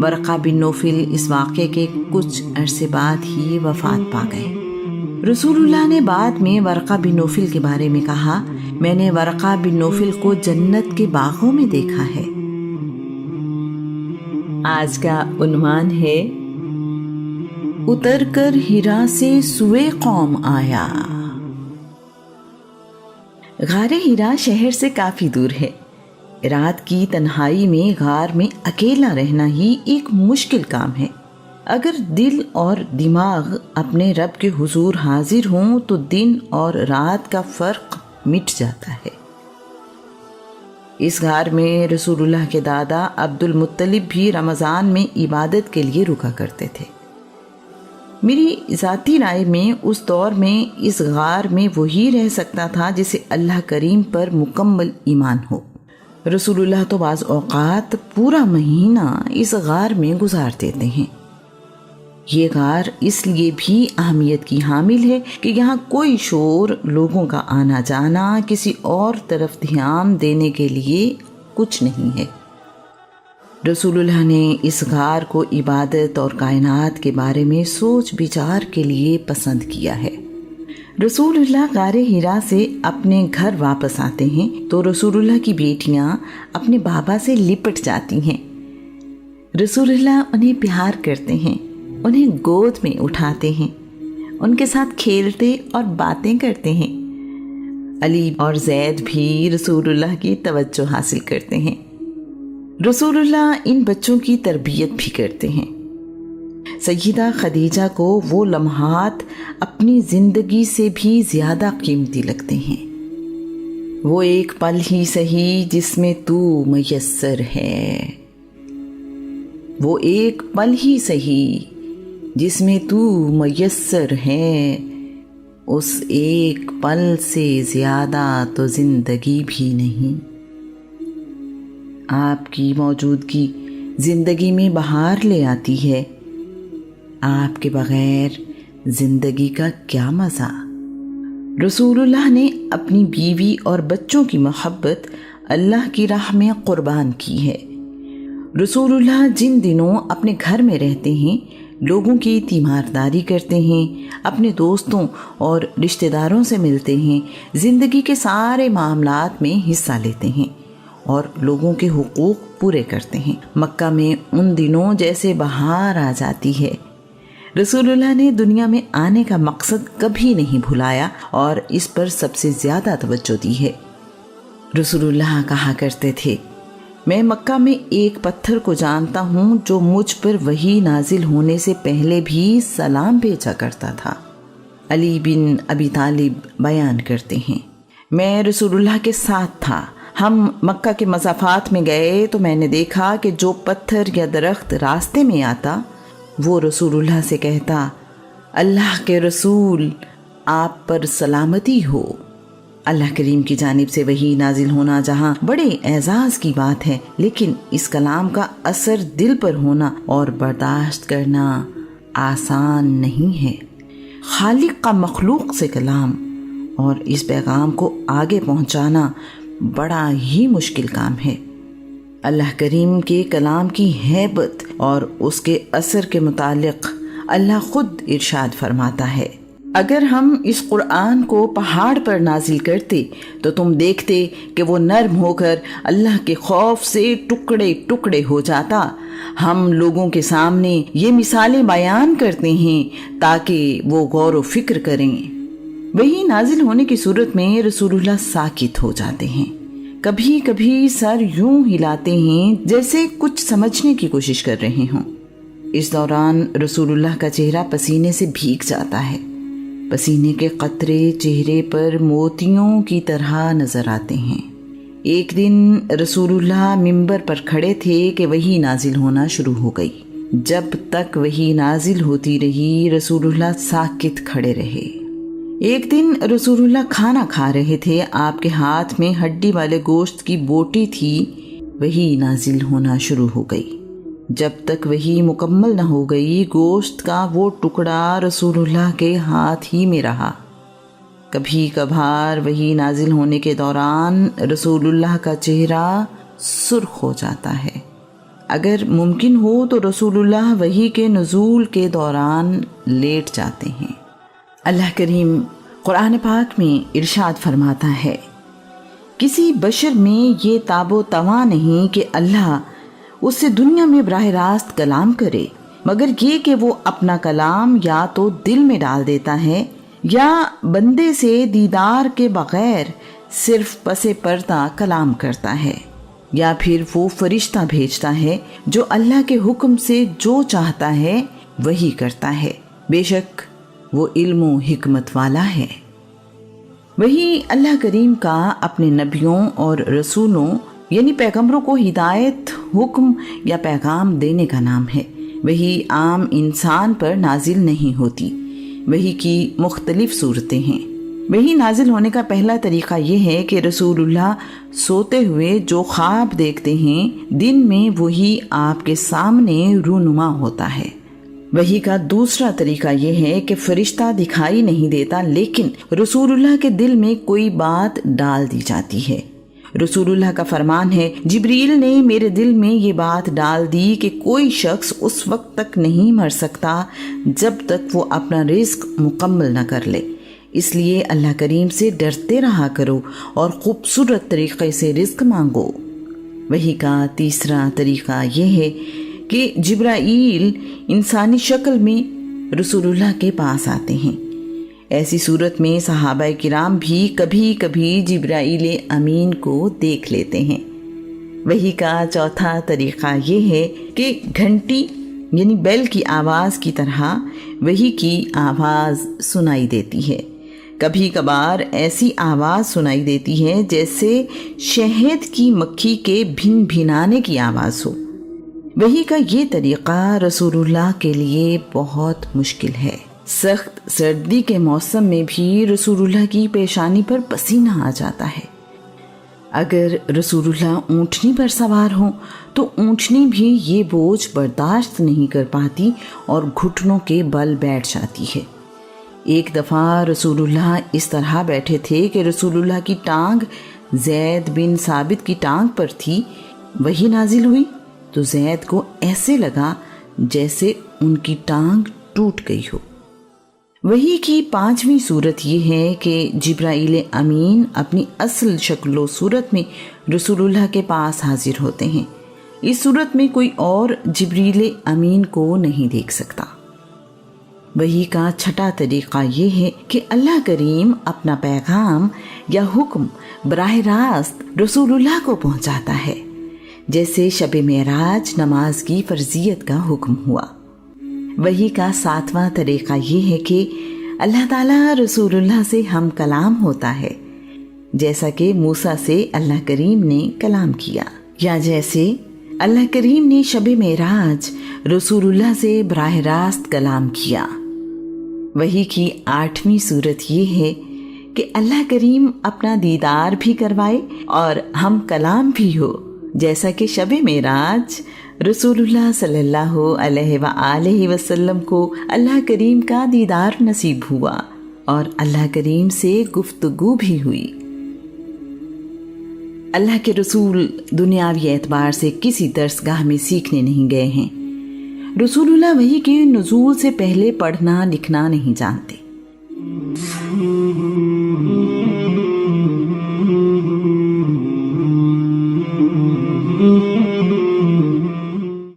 ورقہ بن نوفل اس واقعے کے کچھ عرصے بعد ہی وفات پا گئے۔ رسول اللہ نے بعد میں ورقہ بن نوفل کے بارے میں کہا، میں نے ورقہ بن نوفل کو جنت کے باغوں میں دیکھا ہے۔ آج کا عنوان ہے اتر کر ہرا سے سوئے قوم آیا۔ غار ہرا شہر سے کافی دور ہے۔ رات کی تنہائی میں غار میں اکیلا رہنا ہی ایک مشکل کام ہے۔ اگر دل اور دماغ اپنے رب کے حضور حاضر ہوں تو دن اور رات کا فرق مٹ جاتا ہے۔ اس غار میں رسول اللہ کے دادا عبد المطلب بھی رمضان میں عبادت کے لیے رکا کرتے تھے۔ میری ذاتی رائے میں اس دور میں اس غار میں وہی رہ سکتا تھا جسے اللہ کریم پر مکمل ایمان ہو۔ رسول اللہ تو بعض اوقات پورا مہینہ اس غار میں گزار دیتے ہیں۔ یہ غار اس لیے بھی اہمیت کی حامل ہے کہ یہاں کوئی شور، لوگوں کا آنا جانا، کسی اور طرف دھیان دینے کے لیے کچھ نہیں ہے۔ رسول اللہ نے اس غار کو عبادت اور کائنات کے بارے میں سوچ بچار کے لیے پسند کیا ہے۔ رسول اللہ غار ہرا سے اپنے گھر واپس آتے ہیں تو رسول اللہ کی بیٹیاں اپنے بابا سے لپٹ جاتی ہیں۔ رسول اللہ انہیں پیار کرتے ہیں، انہیں گود میں اٹھاتے ہیں، ان کے ساتھ کھیلتے اور باتیں کرتے ہیں۔ علی اور زید بھی رسول اللہ کی توجہ حاصل کرتے ہیں۔ رسول اللہ ان بچوں کی تربیت بھی کرتے ہیں۔ سیدہ خدیجہ کو وہ لمحات اپنی زندگی سے بھی زیادہ قیمتی لگتے ہیں۔ وہ ایک پل ہی سہی جس میں تو میسر ہے، وہ ایک پل ہی سہی جس میں تو میسر ہے، اس ایک پل سے زیادہ تو زندگی بھی نہیں۔ آپ کی موجودگی زندگی میں بہار لے آتی ہے، آپ کے بغیر زندگی کا کیا مزہ۔ رسول اللہ نے اپنی بیوی اور بچوں کی محبت اللہ کی راہ میں قربان کی ہے۔ رسول اللہ جن دنوں اپنے گھر میں رہتے ہیں، لوگوں کی تیمارداری کرتے ہیں، اپنے دوستوں اور رشتہ داروں سے ملتے ہیں، زندگی کے سارے معاملات میں حصہ لیتے ہیں اور لوگوں کے حقوق پورے کرتے ہیں۔ مکہ میں ان دنوں جیسے بہار آ جاتی ہے۔ رسول اللہ نے دنیا میں آنے کا مقصد کبھی نہیں بھلایا اور اس پر سب سے زیادہ توجہ دی ہے۔ رسول اللہ کہا کرتے تھے، میں مکہ میں ایک پتھر کو جانتا ہوں جو مجھ پر وحی نازل ہونے سے پہلے بھی سلام بھیجا کرتا تھا۔ علی بن ابی طالب بیان کرتے ہیں، میں رسول اللہ کے ساتھ تھا۔ ہم مکہ کے مضافات میں گئے تو میں نے دیکھا کہ جو پتھر یا درخت راستے میں آتا وہ رسول اللہ سے کہتا، اللہ کے رسول آپ پر سلامتی ہو۔ اللہ کریم کی جانب سے وحی نازل ہونا جہاں بڑے اعزاز کی بات ہے، لیکن اس کلام کا اثر دل پر ہونا اور برداشت کرنا آسان نہیں ہے۔ خالق کا مخلوق سے کلام اور اس پیغام کو آگے پہنچانا بڑا ہی مشکل کام ہے۔ اللہ کریم کے کلام کی ہیبت اور اس کے اثر کے متعلق اللہ خود ارشاد فرماتا ہے، اگر ہم اس قرآن کو پہاڑ پر نازل کرتے تو تم دیکھتے کہ وہ نرم ہو کر اللہ کے خوف سے ٹکڑے ٹکڑے ہو جاتا۔ ہم لوگوں کے سامنے یہ مثالیں بیان کرتے ہیں تاکہ وہ غور و فکر کریں۔ وہی نازل ہونے کی صورت میں رسول اللہ ساکت ہو جاتے ہیں، کبھی کبھی سر یوں ہلاتے ہیں جیسے کچھ سمجھنے کی کوشش کر رہے ہوں۔ اس دوران رسول اللہ کا چہرہ پسینے سے بھیگ جاتا ہے، پسینے کے قطرے چہرے پر موتیوں کی طرح نظر آتے ہیں۔ ایک دن رسول اللہ منبر پر کھڑے تھے کہ وحی نازل ہونا شروع ہو گئی۔ جب تک وحی نازل ہوتی رہی رسول اللہ ساکت کھڑے رہے۔ ایک دن رسول اللہ کھانا کھا رہے تھے، آپ کے ہاتھ میں ہڈی والے گوشت کی بوٹی تھی، وحی نازل ہونا شروع ہو گئی۔ جب تک وحی مکمل نہ ہو گئی گوشت کا وہ ٹکڑا رسول اللہ کے ہاتھ ہی میں رہا۔ کبھی کبھار وحی نازل ہونے کے دوران رسول اللہ کا چہرہ سرخ ہو جاتا ہے، اگر ممکن ہو تو رسول اللہ وحی کے نزول کے دوران لیٹ جاتے ہیں۔ اللہ کریم قرآن پاک میں ارشاد فرماتا ہے، کسی بشر میں یہ تاب و تواں نہیں کہ اللہ اس سے دنیا میں براہ راست کلام کرے، مگر یہ کہ وہ اپنا کلام یا تو دل میں ڈال دیتا ہے یا بندے سے دیدار کے بغیر صرف پس پردہ کلام کرتا ہے، یا پھر وہ فرشتہ بھیجتا ہے جو اللہ کے حکم سے جو چاہتا ہے وہی کرتا ہے، بے شک وہ علم و حکمت والا ہے۔ وہی اللہ کریم کا اپنے نبیوں اور رسولوں یعنی پیغمبروں کو ہدایت، حکم یا پیغام دینے کا نام ہے۔ وہی عام انسان پر نازل نہیں ہوتی، وہی کی مختلف صورتیں ہیں۔ وہی نازل ہونے کا پہلا طریقہ یہ ہے کہ رسول اللہ سوتے ہوئے جو خواب دیکھتے ہیں، دن میں وہی آپ کے سامنے رونما ہوتا ہے۔ وحی کا دوسرا طریقہ یہ ہے کہ فرشتہ دکھائی نہیں دیتا، لیکن رسول اللہ کے دل میں کوئی بات ڈال دی جاتی ہے۔ رسول اللہ کا فرمان ہے، جبریل نے میرے دل میں یہ بات ڈال دی کہ کوئی شخص اس وقت تک نہیں مر سکتا جب تک وہ اپنا رزق مکمل نہ کر لے، اس لیے اللہ کریم سے ڈرتے رہا کرو اور خوبصورت طریقے سے رزق مانگو۔ وحی کا تیسرا طریقہ یہ ہے کہ جبرائیل انسانی شکل میں رسول اللہ کے پاس آتے ہیں۔ ایسی صورت میں صحابہ کرام بھی کبھی کبھی جبرائیل امین کو دیکھ لیتے ہیں۔ وحی کا چوتھا طریقہ یہ ہے کہ گھنٹی یعنی بیل کی آواز کی طرح وحی کی آواز سنائی دیتی ہے۔ کبھی کبھار ایسی آواز سنائی دیتی ہے جیسے شہد کی مکھی کے بھن بھنانے کی آواز ہو۔ وحی کا یہ طریقہ رسول اللہ کے لیے بہت مشکل ہے۔ سخت سردی کے موسم میں بھی رسول اللہ کی پیشانی پر پسینہ آ جاتا ہے۔ اگر رسول اللہ اونٹنی پر سوار ہوں تو اونٹنی بھی یہ بوجھ برداشت نہیں کر پاتی اور گھٹنوں کے بل بیٹھ جاتی ہے۔ ایک دفعہ رسول اللہ اس طرح بیٹھے تھے کہ رسول اللہ کی ٹانگ زید بن ثابت کی ٹانگ پر تھی۔ وحی نازل ہوئی تو زید کو ایسے لگا جیسے ان کی ٹانگ ٹوٹ گئی ہو۔ وحی کی پانچویں صورت یہ ہے کہ جبرائیل امین اپنی اصل شکل و صورت میں رسول اللہ کے پاس حاضر ہوتے ہیں۔ اس صورت میں کوئی اور جبریل امین کو نہیں دیکھ سکتا۔ وحی کا چھٹا طریقہ یہ ہے کہ اللہ کریم اپنا پیغام یا حکم براہ راست رسول اللہ کو پہنچاتا ہے، جیسے شب معراج نماز کی فرضیت کا حکم ہوا۔ وحی کا ساتواں طریقہ یہ ہے کہ اللہ تعالیٰ رسول اللہ سے ہم کلام ہوتا ہے، جیسا کہ موسیٰ سے اللہ کریم نے کلام کیا، یا جیسے اللہ کریم نے شب معراج رسول اللہ سے براہ راست کلام کیا۔ وحی کی آٹھویں صورت یہ ہے کہ اللہ کریم اپنا دیدار بھی کروائے اور ہم کلام بھی ہو، جیسا کہ شب معراج رسول اللہ صلی اللہ علیہ وآلہ وسلم کو اللہ کریم کا دیدار نصیب ہوا اور اللہ کریم سے گفتگو بھی ہوئی۔ اللہ کے رسول دنیاوی اعتبار سے کسی درسگاہ میں سیکھنے نہیں گئے ہیں۔ رسول اللہ وحی کے نزول سے پہلے پڑھنا لکھنا نہیں جانتے۔